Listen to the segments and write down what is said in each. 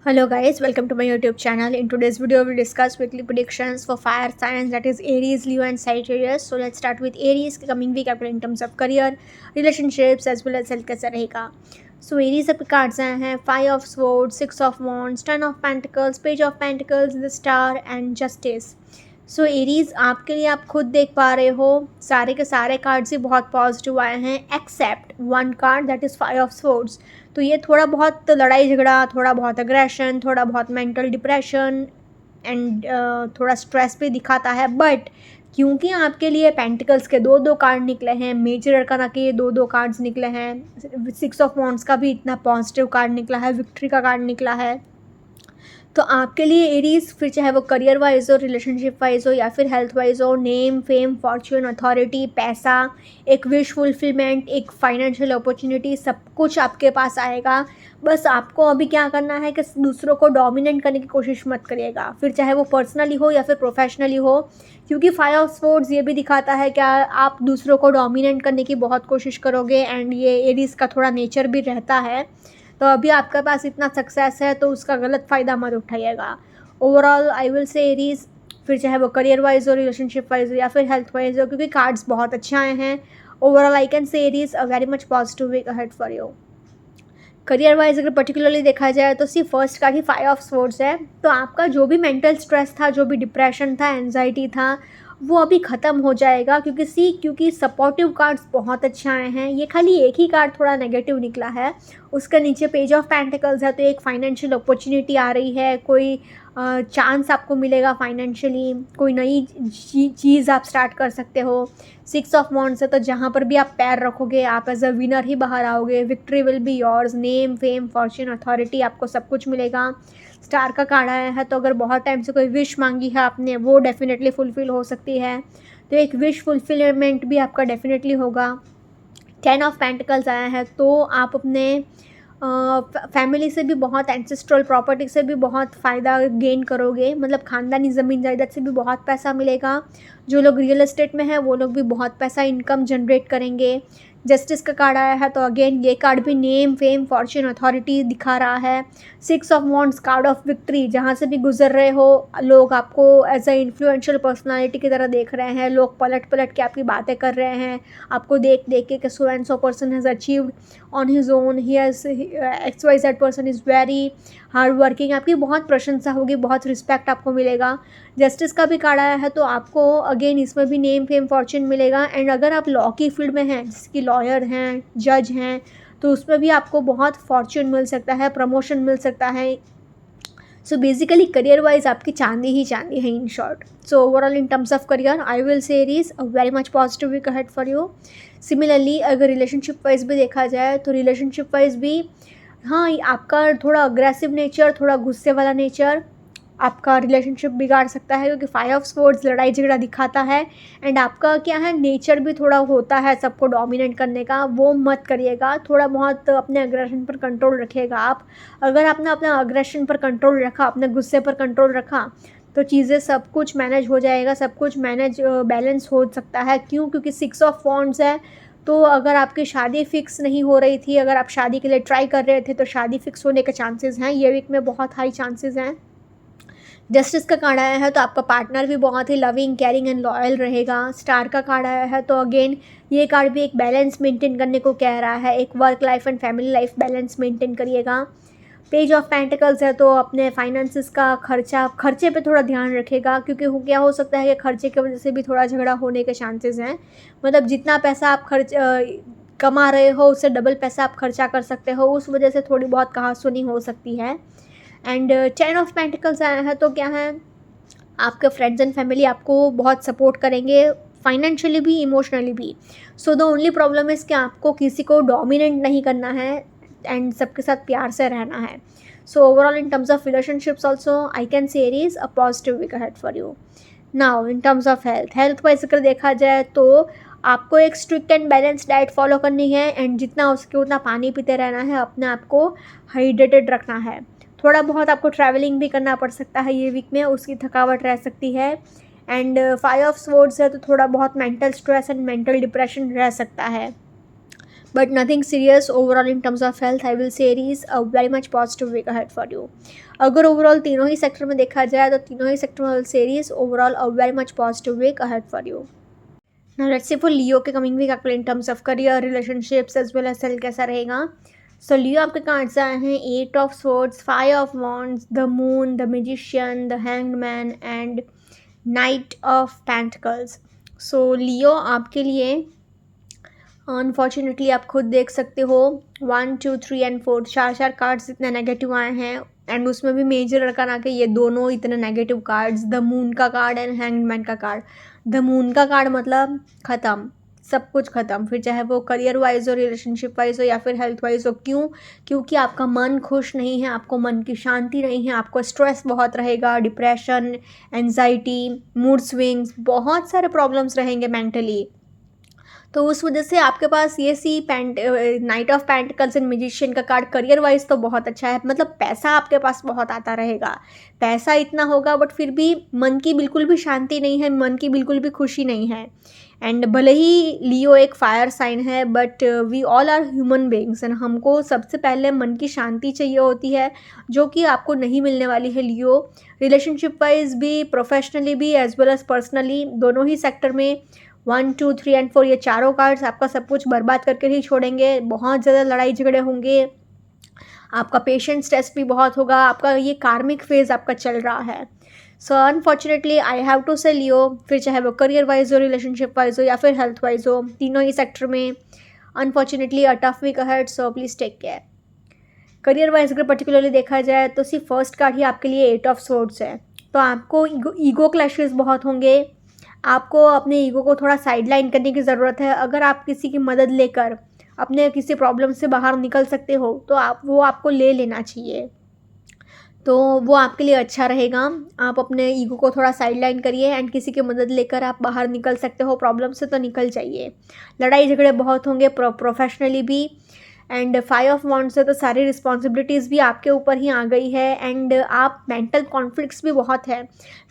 Hello guys, welcome to my YouTube channel. In today's video, we'll discuss weekly predictions for fire signs, that is Aries, Leo and Sagittarius. So let's start with Aries. Coming week आपको in terms of career, relationships as well as health कैसा रहेगा. So Aries आपके cards आए हैं 5 of Swords, 6 of Wands, 10 of Pentacles, Page of Pentacles, the Star and Justice. So Aries आपके लिए आप खुद देख पा रहे हो सारे के सारे कार्ड्स ही बहुत पॉजिटिव आए हैं except one card that is 5 of swords. तो ये थोड़ा बहुत लड़ाई झगड़ा, थोड़ा बहुत अग्रेशन, थोड़ा बहुत मेंटल डिप्रेशन एंड थोड़ा स्ट्रेस भी दिखाता है. बट क्योंकि आपके लिए पेंटिकल्स के दो कार्ड निकले हैं, मेजर अरकाना के ये दो कार्ड्स निकले हैं, 6 ऑफ वॉन्ड्स का भी इतना पॉजिटिव कार्ड निकला है, विक्ट्री का कार्ड निकला है, तो आपके लिए एरीज फिर चाहे वो करियर वाइज हो, रिलेशनशिप वाइज हो या फिर हेल्थ वाइज हो, नेम, फेम, फॉर्च्यून, अथॉरिटी, पैसा, एक विश फुलफिलमेंट, एक फाइनेंशियल अपॉर्चुनिटी, सब कुछ आपके पास आएगा. बस आपको अभी क्या करना है कि दूसरों को डोमिनेट करने की कोशिश मत करिएगा, फिर चाहे वो पर्सनली हो या फिर प्रोफेशनली हो, क्योंकि 5 ऑफ स्वॉर्ड्स ये भी दिखाता है कि आप दूसरों को डोमिनेट करने की बहुत कोशिश करोगे एंड ये एरीज का थोड़ा नेचर भी रहता है. तो अभी आपके पास इतना सक्सेस है तो उसका गलत फ़ायदा मत उठाइएगा. Overall I will say Aries, फिर चाहे वो करियर वाइज हो, रिलेशनशिप वाइज हो या फिर हेल्थ वाइज हो, क्योंकि कार्ड्स बहुत अच्छे आए हैं. Overall I can say Aries a very much positive week ahead for you. Career wise अगर पर्टिकुलरली देखा जाए तो सी फर्स्ट कार्ड ही 5 ऑफ स्वॉर्ड्स है. तो आपका जो भी मेंटल स्ट्रेस था, जो भी डिप्रेशन था, एंजाइटी था, वो अभी ख़त्म हो जाएगा, क्योंकि सपोर्टिव कार्ड्स बहुत अच्छे आए हैं. ये खाली एक ही कार्ड थोड़ा नेगेटिव निकला है, उसके नीचे पेज ऑफ पेंटिकल्स है, तो एक फाइनेंशियल अपॉर्चुनिटी आ रही है, कोई चांस आपको मिलेगा फाइनेंशियली, कोई नई चीज़ आप स्टार्ट कर सकते हो. 6 ऑफ वॉन्ड्स है, तो जहाँ पर भी आप पैर रखोगे आप एज अ विनर ही बाहर आओगे. Victory will be yours, name, fame, Fortune, authority, आपको सब कुछ मिलेगा. स्टार का कार्ड आया है, तो अगर बहुत टाइम से कोई विश मांगी है आपने, वो डेफिनेटली फुलफ़िल हो सकती है, तो एक विश फुलफिलमेंट भी आपका डेफिनेटली होगा. 10 ऑफ पेंटिकल्स आया है, तो आप अपने फैमिली से भी बहुत, एंसेस्ट्रल प्रॉपर्टी से भी बहुत फ़ायदा गेन करोगे, मतलब ख़ानदानी ज़मीन जायदाद से भी बहुत पैसा मिलेगा. जो लोग रियल एस्टेट में हैं वो लोग भी बहुत पैसा इनकम जनरेट करेंगे. जस्टिस का कार्ड आया है, तो अगेन ये कार्ड भी नेम, फेम, फॉर्च्यून, अथॉरिटी दिखा रहा है. 6 of wands, card of victory, जहाँ से भी गुजर रहे हो लोग आपको एज अ इन्फ्लुएंशियल पर्सनालिटी की तरह देख रहे हैं, लोग पलट पलट के आपकी बातें कर रहे हैं, आपको देख देख के so and so person has achieved on his own, he has XYZ person is very hard working, आपकी बहुत प्रशंसा होगी, बहुत रिस्पेक्ट आपको मिलेगा. जस्टिस का भी कार्ड आया है, तो आपको अगेन इसमें भी नेम, फेम, फॉर्च्यून मिलेगा. एंड अगर आप लॉ की फील्ड में हैं, जिसकी लॉयर हैं, जज हैं, तो उसमें भी आपको बहुत फॉर्च्यून मिल सकता है, प्रमोशन मिल सकता है. सो बेसिकली करियर वाइज आपकी चांदी ही चांदी है in short. So overall in terms of career I will say is a very much positive week ahead for you. Similarly अगर रिलेशनशिप वाइज भी देखा जाए तो रिलेशनशिप वाइज भी, हाँ, आपका थोड़ा अग्रेसिव नेचर, थोड़ा गुस्से वाला नेचर आपका रिलेशनशिप बिगाड़ सकता है, क्योंकि 5 ऑफ स्वॉर्ड्स लड़ाई झगड़ा दिखाता है. एंड आपका क्या है, नेचर भी थोड़ा होता है सबको डोमिनेट करने का, वो मत करिएगा. थोड़ा बहुत अपने अग्रेशन पर कंट्रोल रखिएगा आप. अगर आपने अपना अग्रेशन पर कंट्रोल रखा, अपने गुस्से पर कंट्रोल रखा, तो चीज़ें सब कुछ मैनेज हो जाएगा, सब कुछ मैनेज बैलेंस हो सकता है. क्यों? क्योंकि 6 ऑफ वॉन्ड्स है, तो अगर आपकी शादी फिक्स नहीं हो रही थी, अगर आप शादी के लिए ट्राई कर रहे थे, तो शादी फिक्स होने के चांसेस हैं, ये वीक में बहुत हाई चांसेस हैं. जस्टिस का कार्ड आया है, तो आपका पार्टनर भी बहुत ही लविंग, केयरिंग एंड लॉयल रहेगा. स्टार का कार्ड आया है, तो अगेन ये कार्ड भी एक बैलेंस मेंटेन करने को कह रहा है, एक work life and family life balance maintain करिएगा. पेज ऑफ पेंटिकल्स है, तो अपने फाइनेंसिस का खर्चे पे थोड़ा ध्यान रखेगा, क्योंकि क्या हो सकता है कि खर्चे की वजह से भी थोड़ा झगड़ा होने के चांसेस हैं. मतलब जितना पैसा आप कमा रहे हो उससे डबल पैसा आप खर्चा कर सकते हो, उस वजह से थोड़ी बहुत कहासुनी हो सकती है. एंड 10 ऑफ पेंटिकल्स आया है, तो क्या है, आपके फ्रेंड्स एंड फैमिली आपको बहुत सपोर्ट करेंगे, फाइनेंशियली भी, इमोशनली भी. So the only problem is कि आपको किसी को डोमिनेट नहीं करना है एंड सबके साथ प्यार से रहना है. So overall in terms of relationships also I can say is a positive week ahead for you. Now in terms of health wise अगर देखा जाए तो आपको एक strict and balance diet follow करनी है, एंड जितना हो सके उतना पानी पीते रहना है, अपने आप को हाइड्रेटेड रखना है. थोड़ा बहुत आपको ट्रैवलिंग भी करना पड़ सकता है ये वीक में, उसकी थकावट रह सकती है. एंड 5 ऑफ स्वॉर्ड्स है, तो थोड़ा बहुत mental stress and mental depression रह सकता है. but nothing serious. Overall in terms of health, I will say Aries, a very much positive week ahead for you. अगर ओवरऑल तीनों ही सेक्टर में देखा जाए तो तीनों ही सेक्टर में Aries overall a very much positive week ahead for you. Now let's see for Leo के कमिंग वीक आपके in terms of career, relationships as well as health कैसा रहेगा. सो लियो आपके कार्ड्स आए हैं 8 of swords, 5 of wands, the moon, the magician, the hanged man and knight of pentacles. So Leo आपके लिए unfortunately आप खुद देख सकते हो 1 2 3 एंड 4 चार कार्ड्स इतने नेगेटिव आए हैं. एंड उसमें भी मेजर अरकान आके ये दोनों इतने नेगेटिव कार्ड्स, द मून का कार्ड एंड हैंगमैन का कार्ड. द मून का कार्ड मतलब ख़त्म, सब कुछ ख़त्म, फिर चाहे वो करियर वाइज हो, रिलेशनशिप वाइज हो या फिर हेल्थ वाइज हो. क्यों? क्योंकि आपका मन खुश नहीं है, आपको मन की शांति नहीं है, आपको स्ट्रेस बहुत रहेगा, डिप्रेशन, एंजाइटी, मूड स्विंग्स, बहुत सारे प्रॉब्लम्स रहेंगे मेंटली. तो उस वजह से आपके पास ये night of pentacles and magician का कार्ड करियर वाइज तो बहुत अच्छा है. मतलब पैसा आपके पास बहुत आता रहेगा, पैसा इतना होगा, बट फिर भी मन की बिल्कुल भी शांति नहीं है, मन की बिल्कुल भी खुशी नहीं है. एंड भले ही लियो एक फायर साइन है, but we all are human beings and हमको सबसे पहले मन की शांति चाहिए होती है, जो कि आपको नहीं मिलने वाली है लियो. रिलेशनशिप वाइज भी, प्रोफेशनली भी, एज वेल एज पर्सनली, दोनों ही सेक्टर में 1 2 3 एंड 4 ये चारों कार्ड्स आपका सब कुछ बर्बाद करके ही छोड़ेंगे. बहुत ज़्यादा लड़ाई झगड़े होंगे, आपका पेशेंस टेस्ट भी बहुत होगा, आपका ये कार्मिक फेज़ आपका चल रहा है. So unfortunately I have to say Leo, फिर चाहे वो करियर वाइज हो, रिलेशनशिप वाइज हो या फिर हेल्थ वाइज हो, तीनों ही सेक्टर में unfortunately a tough week ahead. So please take care. Career wise अगर पर्टिकुलरली देखा जाए तो सिर्फ फर्स्ट कार्ड ही आपके लिए 8 ऑफ स्वॉर्ड्स है. तो आपको ईगो क्लैशेस बहुत होंगे, आपको अपने ईगो को थोड़ा साइडलाइन करने की ज़रूरत है. अगर आप किसी की मदद लेकर अपने किसी प्रॉब्लम से बाहर निकल सकते हो तो आपको ले लेना चाहिए, तो वो आपके लिए अच्छा रहेगा. आप अपने ईगो को थोड़ा साइडलाइन करिए एंड किसी की मदद लेकर आप बाहर निकल सकते हो, प्रॉब्लम से तो निकल जाइए. लड़ाई झगड़े बहुत होंगे प्रोफेशनली भी. एंड 5 ऑफ वॉन्ड्स से तो सारी रिस्पॉन्सिबिलिटीज़ भी आपके ऊपर ही आ गई है. एंड आप मेंटल कॉन्फ्लिक्ट्स भी बहुत है,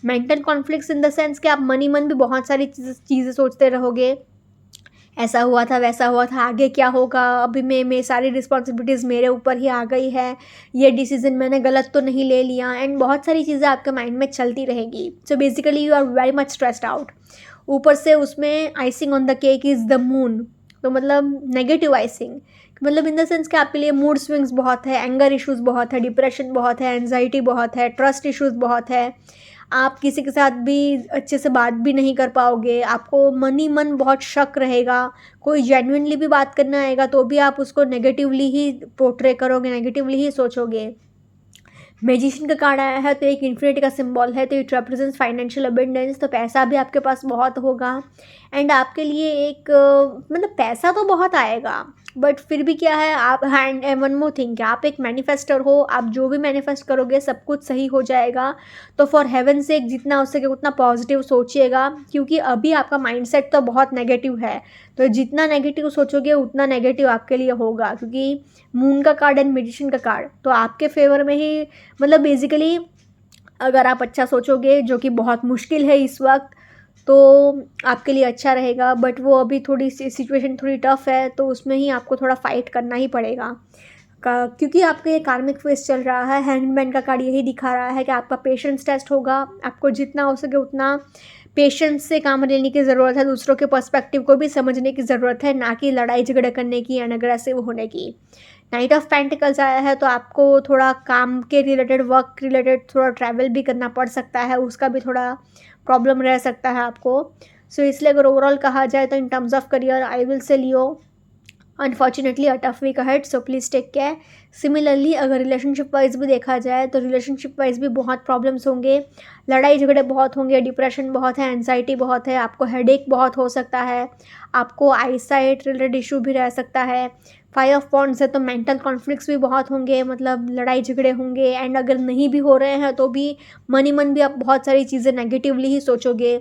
mental conflicts in the sense कि आप मन भी बहुत सारी चीज़ें सोचते रहोगे, ऐसा हुआ था, वैसा हुआ था, आगे क्या होगा, अभी मैं सारी रिस्पॉन्सिबिलिटीज़ मेरे ऊपर ही आ गई है, ये डिसीज़न मैंने गलत तो नहीं ले लिया. एंड बहुत सारी चीज़ें आपके माइंड में चलती रहेगी. So basically you are very much stressed out. ऊपर से उसमें icing on the cake is the moon, तो मतलब नेगेटिव आइसिंग, मतलब इन द सेंस कि आपके लिए मूड स्विंग्स बहुत है, एंगर इश्यूज़ बहुत है, डिप्रेशन बहुत है, एंजाइटी बहुत है, ट्रस्ट इश्यूज़ बहुत है. आप किसी के साथ भी अच्छे से बात भी नहीं कर पाओगे, आपको मन ही मन बहुत शक रहेगा. कोई जेन्युइनली भी बात करना आएगा तो भी आप उसको नेगेटिवली ही पोर्ट्रे करोगे, नेगेटिवली ही सोचोगे. मैजिशियन का कार्ड आया है तो एक इन्फिनिटी का सिंबल है, तो इट रिप्रेजेंट्स फाइनेंशियल अबंडेंस. तो पैसा भी आपके पास बहुत होगा एंड आपके लिए एक मतलब पैसा तो बहुत आएगा, बट फिर भी क्या है, आप हैंड वन मोर थिंग, आप एक मैनिफेस्टर हो, आप जो भी मैनिफेस्ट करोगे सब कुछ सही हो जाएगा. तो फॉर हेवन से जितना हो सके उतना पॉजिटिव सोचिएगा, क्योंकि अभी आपका माइंडसेट तो बहुत नेगेटिव है. तो जितना नेगेटिव सोचोगे उतना नेगेटिव आपके लिए होगा, क्योंकि मून का कार्ड एंड मैजिशियन का कार्ड तो आपके फेवर में ही, मतलब बेसिकली अगर आप अच्छा सोचोगे, जो कि बहुत मुश्किल है इस वक्त, तो आपके लिए अच्छा रहेगा. बट वो अभी थोड़ी सी सिचुएशन थोड़ी टफ है, तो उसमें ही आपको थोड़ा फाइट करना ही पड़ेगा, क्योंकि आपका ये कार्मिक फेस चल रहा है. हैंडमैन का कार्ड यही दिखा रहा है कि आपका पेशेंस टेस्ट होगा, आपको जितना हो सके उतना पेशेंस से काम लेने की ज़रूरत है, दूसरों के पर्सपेक्टिव को भी समझने की ज़रूरत है, ना कि लड़ाई झगड़ा करने की एंड अग्रेसिव होने की. नाइट ऑफ पेंटिकल्स आया है तो आपको थोड़ा काम के रिलेटेड, वर्क रिलेटेड थोड़ा ट्रैवल भी करना पड़ सकता है, उसका भी थोड़ा प्रॉब्लम रह सकता है आपको. सो इसलिए अगर ओवरऑल कहा जाए तो in terms of career I will say Leo unfortunately a tough week ahead. So please take care. Similarly अगर रिलेशनशिप वाइज भी देखा जाए तो रिलेशनशिप वाइज भी बहुत प्रॉब्लम्स होंगे, लड़ाई झगड़े बहुत होंगे, डिप्रेशन बहुत है, एंजाइटी बहुत है, आपको हेडेक बहुत हो सकता है, आपको आईसाइट रिलेटेड इशू भी रह सकता है. 5 ऑफ वॉन्ड्स है तो मेंटल कॉन्फ्लिक्ट्स भी बहुत होंगे, मतलब लड़ाई झगड़े होंगे. एंड अगर नहीं भी हो रहे हैं तो भी मन ही मन भी आप बहुत सारी चीज़ें नेगेटिवली ही सोचोगे.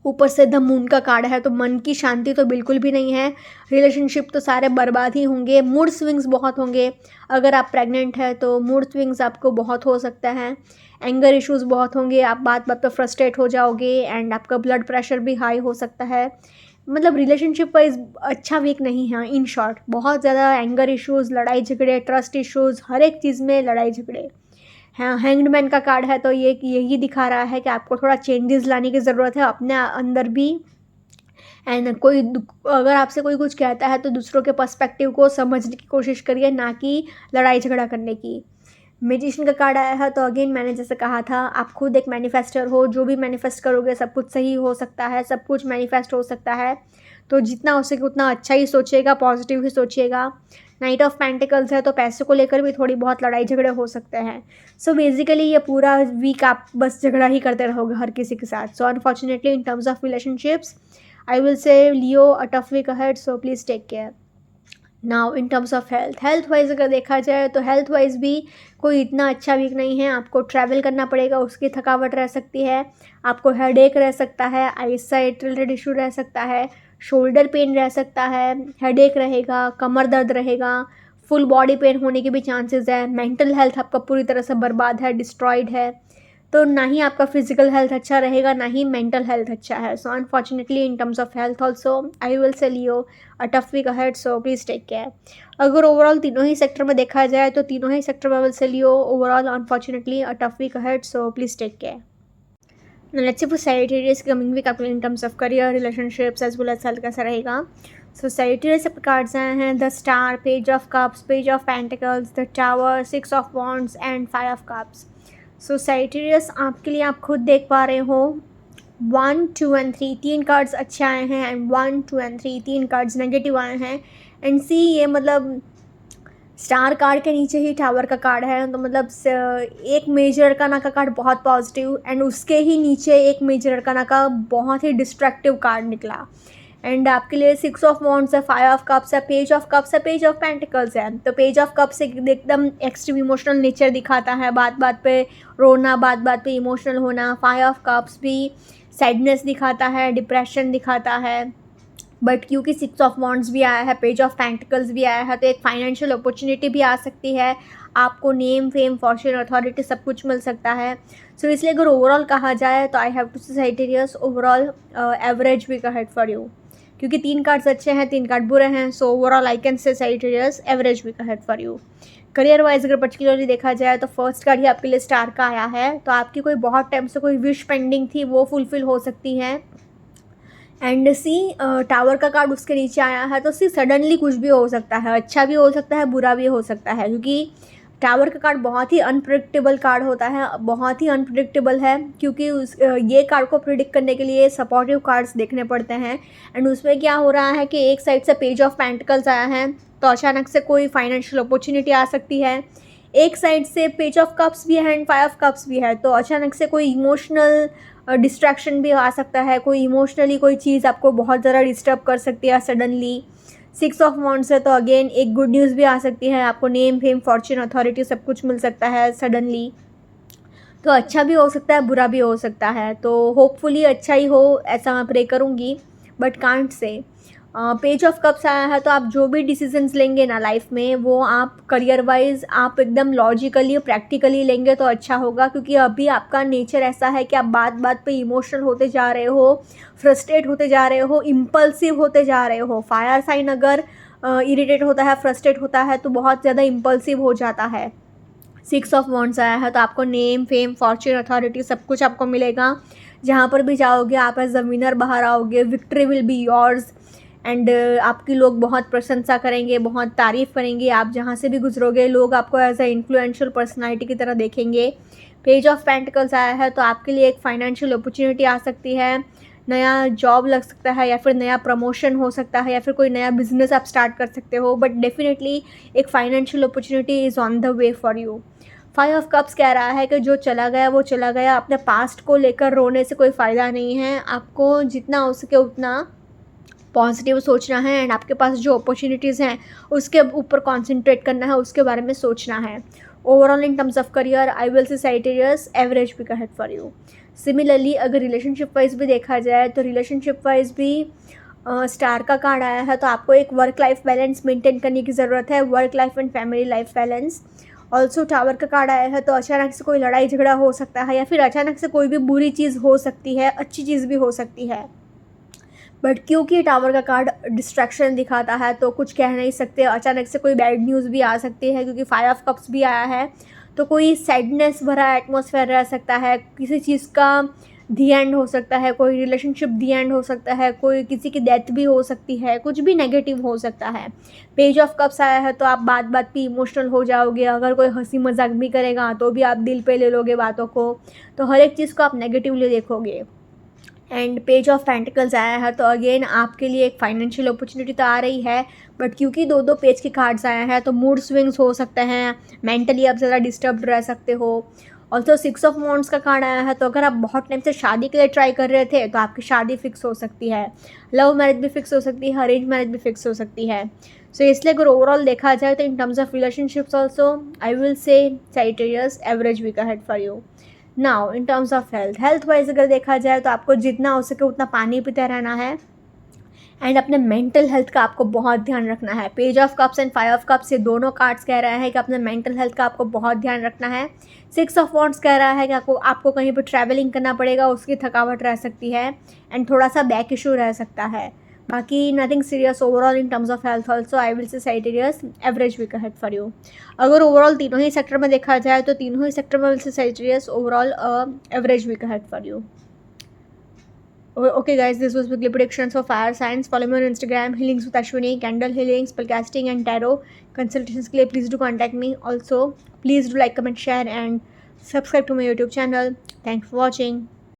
ऊपर से द मून का कार्ड है तो मन की शांति तो बिल्कुल भी नहीं है, रिलेशनशिप तो सारे बर्बाद ही होंगे, मूड स्विंग्स बहुत होंगे. अगर आप प्रेग्नेंट है तो मूड स्विंग्स आपको बहुत हो सकता है, एंगर इश्यूज़ बहुत होंगे, आप बात बात पर फ्रस्ट्रेट हो जाओगे एंड आपका ब्लड प्रेशर भी हाई हो सकता है. मतलब रिलेशनशिप वाइज अच्छा वीक नहीं है। इन शॉर्ट बहुत ज़्यादा एंगर इश्यूज़, लड़ाई झगड़े, ट्रस्ट इश्यूज़, हर एक चीज़ में लड़ाई झगड़े। हाँ, हैंग्ड मैन का कार्ड है तो ये यही दिखा रहा है कि आपको थोड़ा चेंजेस लाने की ज़रूरत है अपने अंदर भी। एंड अगर आपसे कोई कुछ कहता है तो दूसरों के पर्सपेक्टिव को समझने की कोशिश करिए, ना कि लड़ाई झगड़ा करने की। मैजिशियन का कार्ड आया है तो अगेन मैंने जैसे कहा था, आप खुद एक मैनिफेस्टर हो, जो भी मैनिफेस्ट करोगे सब कुछ सही हो सकता है, सब कुछ मैनिफेस्ट हो सकता है। तो जितना हो सके उतना अच्छा ही सोचिएगा, पॉजिटिव ही सोचिएगा। नाइट ऑफ पेंटिकल्स है तो पैसे को लेकर भी थोड़ी बहुत लड़ाई झगड़े हो सकते हैं। सो बेसिकली ये पूरा वीक आप बस झगड़ा ही करते रहोगे हर किसी के साथ। So unfortunately in terms of relationships I will say Leo a tough week ahead, so please take care. Now in terms of health wise अगर देखा जाए तो हेल्थ वाइज भी कोई इतना अच्छा वीक नहीं है। आपको ट्रैवल करना पड़ेगा, उसकी थकावट रह सकती है, आपको हेडेक रह सकता है, आई साइट रिलेटेड इशू रह सकता है, शोल्डर पेन रह सकता है, हेडेक रहेगा, कमर दर्द रहेगा, फुल बॉडी पेन होने के भी चांसेस है। मेंटल हेल्थ आपका पूरी तरह से बर्बाद है, डिस्ट्रॉयड है। तो ना ही आपका फिजिकल हेल्थ अच्छा रहेगा, ना ही मेंटल हेल्थ अच्छा है। So unfortunately in terms of health also I will say Leo a tough week ahead, so please take care. अगर ओवरऑल तीनों ही सेक्टर में देखा जाए तो तीनों ही सेक्टर में I will say Leo overall unfortunately a tough week ahead, so please take care. Let's see for Sagittarius coming week आपके in terms of career, relationships as well as health कैसा रहेगा। सो सैजिटेरियस आपके cards आए हैं the star, page of cups, page of pentacles, the tower, 6 of wands and 5 of cups. So Sagittarius आपके लिए आप खुद देख पा रहे हो 1, 2 एंड 3 तीन कार्ड्स अच्छे आए हैं, एंड 1, 2 एंड 3 तीन कार्ड्स नेगेटिव आए हैं। एंड सी ये मतलब स्टार कार्ड के नीचे ही टावर का कार्ड है, तो मतलब एक मेजर अरकाना का कार्ड बहुत पॉजिटिव, एंड उसके ही नीचे एक मेजर अरकाना का बहुत ही डिस्ट्रक्टिव कार्ड निकला। एंड आपके लिए 6 ऑफ वॉन्ड्स है, 5 ऑफ कप्स है, पेज ऑफ कप्स है, पेज ऑफ पेंटिकल्स है। तो पेज ऑफ कप्स एकदम एक्सट्रीम इमोशनल नेचर दिखाता है, बात बात पे रोना, बात बात पे इमोशनल होना। 5 ऑफ कप्स भी सैडनेस दिखाता है, डिप्रेशन दिखाता है। बट क्योंकि 6 ऑफ वॉन्ड्स भी आया है, पेज ऑफ पेंटिकल्स भी आया है, तो एक फाइनेंशियल अपॉर्चुनिटी भी आ सकती है। आपको नेम, फेम, फॉर्च्यून, अथॉरिटी सब कुछ मिल सकता है। सो इसलिए अगर ओवरऑल कहा जाए तो I have to say Sagittarius overall average week ahead for you, क्योंकि 3 कार्ड्स अच्छे हैं, 3 कार्ड बुरे हैं। So overall I can say Sagittarius average week ahead for you. Career wise अगर पर्टिकुलरली देखा जाए तो फर्स्ट कार्ड ही आपके लिए स्टार का आया है, तो आपकी कोई बहुत टाइम से कोई विश पेंडिंग थी वो फुलफिल हो सकती है। एंड सी टावर का कार्ड उसके नीचे आया है, तो सी सडनली कुछ भी हो सकता है, अच्छा भी हो सकता है, बुरा भी हो सकता है, क्योंकि टावर का कार्ड बहुत ही अनप्रिडिक्टेबल कार्ड होता है, बहुत ही अनप्रिडिक्टेबल है, क्योंकि ये कार्ड को प्रिडिक्ट करने के लिए सपोर्टिव कार्ड्स देखने पड़ते हैं। एंड उसमें क्या हो रहा है कि एक साइड से पेज ऑफ पेंटिकल्स आया है, तो अचानक से कोई फाइनेंशियल अपॉर्चुनिटी आ सकती है। एक साइड से पेज ऑफ कप्स भी है एंड 5 ऑफ कप्स भी है, तो अचानक से कोई इमोशनल डिस्ट्रैक्शन भी आ सकता है, कोई इमोशनली कोई चीज़ आपको बहुत ज़्यादा डिस्टर्ब कर सकती है सडनली। 6 ऑफ वॉन्ड्स है तो अगेन एक गुड न्यूज़ भी आ सकती है, आपको नेम, फेम, फॉर्च्यून, अथॉरिटी सब कुछ मिल सकता है सडनली। तो अच्छा भी हो सकता है, बुरा भी हो सकता है, तो होपफुली अच्छा ही हो ऐसा मैं प्रे करूँगी, but can't say. Page of cups आया है तो आप जो भी डिसीजंस लेंगे ना लाइफ में, वो आप करियर वाइज आप एकदम लॉजिकली, प्रैक्टिकली लेंगे तो अच्छा होगा, क्योंकि अभी आपका नेचर ऐसा है कि आप बात बात पे इमोशनल होते जा रहे हो, फ्रस्ट्रेट होते जा रहे हो, इम्पल्सिव होते जा रहे हो। फायर साइन अगर इरिटेट होता है, फ्रस्ट्रेट होता है तो बहुत ज़्यादा इम्पल्सिव हो जाता है। 6 ऑफ वॉन्ड्स आया है तो आपको नेम, फेम, फॉर्च्यून, अथॉरिटी सब कुछ आपको मिलेगा। जहाँ पर भी जाओगे आप एज अ विनर बाहर आओगे, victory will be yours. And आपकी लोग बहुत प्रशंसा करेंगे, बहुत तारीफ़ करेंगे। आप जहाँ से भी गुजरोगे लोग आपको एज अ इन्फ्लुएंशियल पर्सनालिटी की तरह देखेंगे। पेज ऑफ पेंटिकल्स आया है तो आपके लिए एक फाइनेंशियल अपॉर्चुनिटी आ सकती है, नया जॉब लग सकता है, या फिर नया प्रमोशन हो सकता है, या फिर कोई नया बिजनेस आप स्टार्ट कर सकते हो। बट डेफिनेटली एक financial opportunity is on the way for you. 5 of cups कह रहा है कि जो चला गया वो चला गया, अपने पास्ट को लेकर रोने से कोई फ़ायदा नहीं है। आपको जितना हो सके उतना पॉजिटिव सोचना है, एंड आपके पास जो अपॉर्चुनिटीज़ हैं उसके ऊपर कॉन्सेंट्रेट करना है, उसके बारे में सोचना है। Overall in terms of career I will say Sagittarius average week ahead for you. Similarly अगर रिलेशनशिप वाइज भी देखा जाए तो रिलेशनशिप वाइज भी स्टार का कार्ड आया है, तो आपको एक वर्क लाइफ बैलेंस मेंटेन करने की ज़रूरत है, work life and family life balance. Also tower का कार्ड आया है तो अचानक से कोई लड़ाई झगड़ा हो सकता है, या फिर अचानक से कोई भी बुरी चीज़ हो सकती है, अच्छी चीज़ भी हो सकती है। बट क्योंकि टावर का कार्ड डिस्ट्रैक्शन दिखाता है तो कुछ कह नहीं सकते, अचानक से कोई बैड न्यूज़ भी आ सकती है क्योंकि 5 ऑफ कप्स भी आया है। तो कोई सैडनेस भरा एटमॉस्फेयर रह सकता है, किसी चीज़ का दी एंड हो सकता है, कोई रिलेशनशिप दी एंड हो सकता है, कोई किसी की डेथ भी हो सकती है, कुछ भी नेगेटिव हो सकता है। पेज ऑफ कप्स आया है तो आप बात बात पे इमोशनल हो जाओगे, अगर कोई हंसी मजाक भी करेगा तो भी आप दिल पे ले लोगे बातों को, तो हर एक चीज़ को आप नेगेटिवली देखोगे। एंड पेज ऑफ पेंटिकल्स आया है तो अगेन आपके लिए एक फाइनेंशियल अपॉर्चुनिटी तो आ रही है, बट क्योंकि दो दो पेज के कार्ड्स आए हैं तो मूड स्विंग्स हो सकते हैं, मेंटली आप ज़्यादा डिस्टर्ब रह सकते हो। ऑल्सो 6 ऑफ वांड्स का कार्ड आया है तो अगर आप बहुत टाइम से शादी के लिए ट्राई कर रहे थे तो आपकी शादी फिक्स हो सकती है, लव मैरिज भी फिक्स हो सकती है, अरेंज मैरिज भी फिक्स हो सकती है। सो इसलिए अगर ओवरऑल देखा जाए तो in terms of relationships also I will say Sagittarius average week ahead for you. Now in terms of health wise अगर देखा जाए तो आपको जितना हो सके उतना पानी पीते रहना है, एंड अपने मेंटल हेल्थ का आपको बहुत ध्यान रखना है। Page of cups and 5 of cups ये दोनों कार्ड्स कह रहे हैं कि अपने मेंटल हेल्थ का आपको बहुत ध्यान रखना है। 6 ऑफ वॉन्ड्स कह रहा है कि आपको कहीं पर ट्रैवलिंग करना पड़ेगा, उसकी थकावट रह सकती है, एंड थोड़ा सा बैक इशू रह सकता है। बाकी nothing serious overall in terms of health also I will say Sagittarius average week ahead for you. अगर ओवरऑल तीनों ही सेक्टर में देखा जाए तो तीनों ही सेक्टर में will say Sagittarius overall average week ahead for you. Okay guys, this was weekly predictions for fire signs. Follow me on Instagram, healings with Ashwini, candle healing, spellcasting and tarot consultations के लिए please do contact me. Also please do like, comment, share and subscribe to my YouTube channel. Thanks for watching.